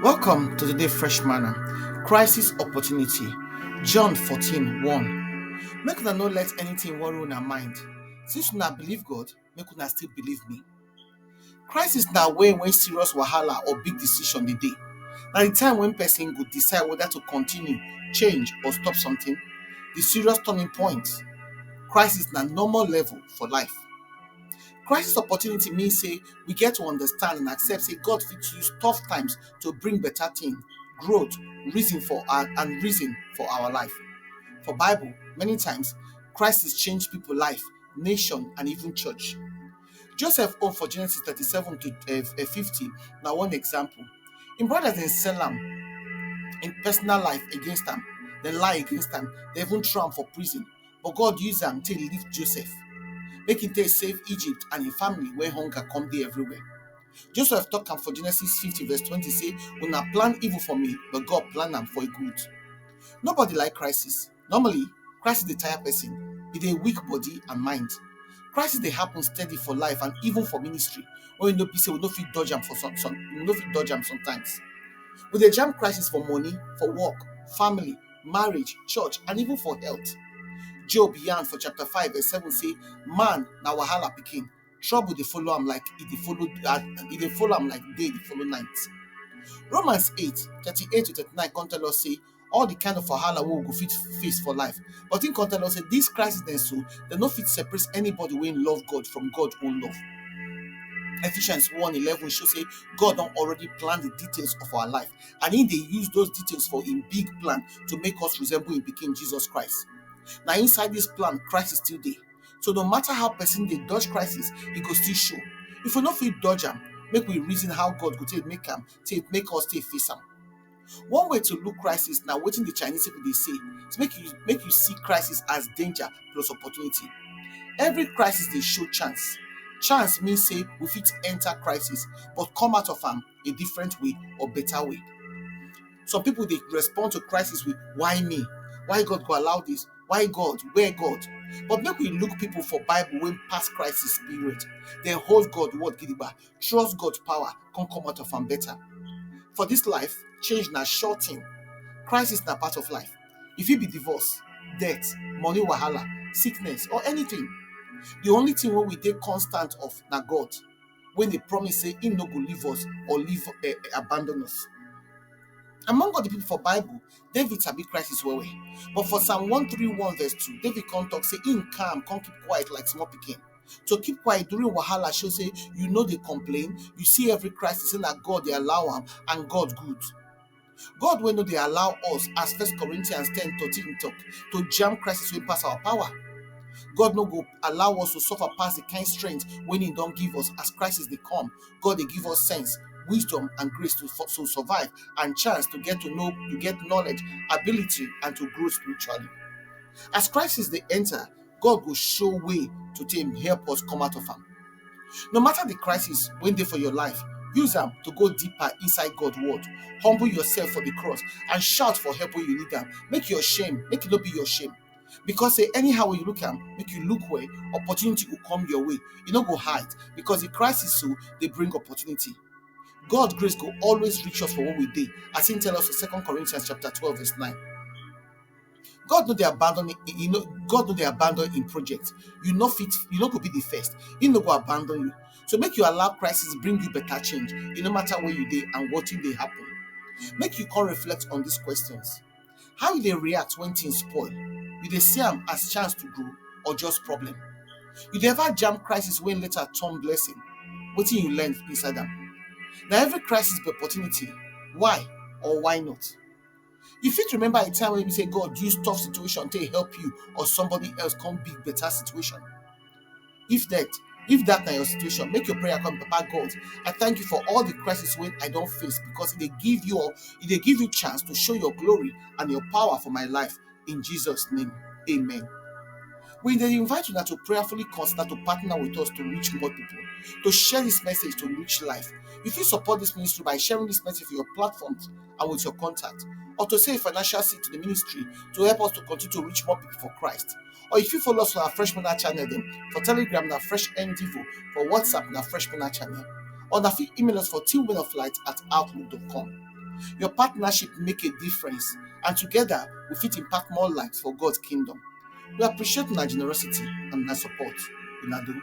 Welcome to today's fresh manna. Crisis opportunity. John 14:1. Make una no let anything worry una mind. Since una believe God, make una still believe me. Crisis na when serious wahala or big decision dey dey. Na the time when person go decide whether to continue, change or stop something. The serious turning point. Crisis na normal level for life. Crisis opportunity mean say we get to understand and accept say God fit use tough times to bring better thing, growth, reason for our life. For Bible, many times crisis change people life, nation and even church. Joseph own for Genesis 37 to 50 na one example. Im brothers dem sell am in personal life against am, dem lie against am, dem even throw am for prison. But God use am take lift Joseph, make him take save Egypt and im family when hunger come dey everywhere. Joseph talk am for Genesis 50 verse 20 say, una plan evil for me, but God plan am for a good. Nobody like crisis. Normally, crisis dey tire person. E dey weak body and mind. Crisis dey happen steady for life and even for ministry, when you know say we no fit dodge am we no fit dodge am sometimes. We dey jam crisis for money, for work, family, marriage, church and even for health. Job yarn for chapter 5 verse 7 say, man na wahala pikin, trouble dey follow am like day dey follow night. Romans 8:38 to 39 come tell us say all the kind of wahala wey we go fit face for life, but im come tell us say dis crisis dem so dem no fit separate anybody wey love God from God own love. Ephesians 1:11 show say God don already plan the details of our life and im dey use those details for im big plan to make us resemble im pikin Jesus Christ. Na inside dis plan crisis still dey, so no matter how person dey dodge crisis, e go still show. If we no fit dodge am, make we reason how God go take make us take face am. One way to look crisis na wetin the Chinese people dey say, so make you see crisis as danger plus opportunity. Every crisis dey show chance. Chance mean say we fit enter crisis but come out of am a different way or better way. Some people dey respond to crisis with why me? Why God go allow this? Why God? Where God? But make we look people for Bible wey pass crisis period. Dem hold God word gidigba, trust God power, come out of am better. For this life, change na sure thing. Crisis na part of life. E fit be divorce, death, money wahala, sickness or anything. The only thing wey we dey constant of na God, wey dey promise say im no go leave us or abandon us. Among all the people for Bible, David sabi crisis well well. But for Psalm 131 verse 2, David come talk say im calm, come keep quiet like small pikin. To keep quiet during wahala show say you no dey complain, you see every crisis say na God dey allow am and God good. God wey no dey allow us, as 1 Corinthians 10:13 talk, to jam crisis wey pass our power. God no go allow us to suffer pass the kind strength wey im don give us. As crisis dey come, God dey give us sense, wisdom and grace to survive and chance to get knowledge, ability and to grow spiritually. As crisis dey enter, God go show way to take help us come out of am. No matter the crisis wey dey for your life, use am to go deeper inside God word. Humble yourself for the cross and shout for help when you need am. Make it no be your shame. Because say anyhow when you look am, make you look where opportunity will come your way. You no go hide, because the crisis so dey bring opportunity. God grace go always reach us for what we dey, as im tell us in 2 Corinthians chapter 12 verse 9. God no dey abandon im project. You no go be the first. Im no go abandon you. So make you allow crisis bring you better change, no matter where you dey and wetin dey happen. Make you come reflect on these questions. How you dey react when things spoil? You dey see am as chance to grow or just problem? You dey ever jam crisis wey later turn blessing? Wetin you learn inside am? Na every crisis be opportunity. Why or why not? You fit remember a time when you say God use tough situation to help you or somebody else come big better situation. If that na your situation, make your prayer come, Papa God, I thank you for all the crisis wey I don face, because e dey give you chance to show your glory and your power for my life. In Jesus' name, amen. We dey invite you now to prayerfully consider to partner with us to reach more people, to share this message to reach life. You fit support this ministry by sharing this message for your platforms and with your contact, or to say a financial seed to the ministry to help us to continue to reach more people for Christ. Or if you follow us on our Fresh Manna channel, then for Telegram na Fresh NDivo, for WhatsApp na Fresh Manna channel, or na fit email us for tillmenoflight@outlook.com. Your partnership make a difference, and together we fit impact more lives for God's kingdom. We appreciate una generosity and una support. Una do.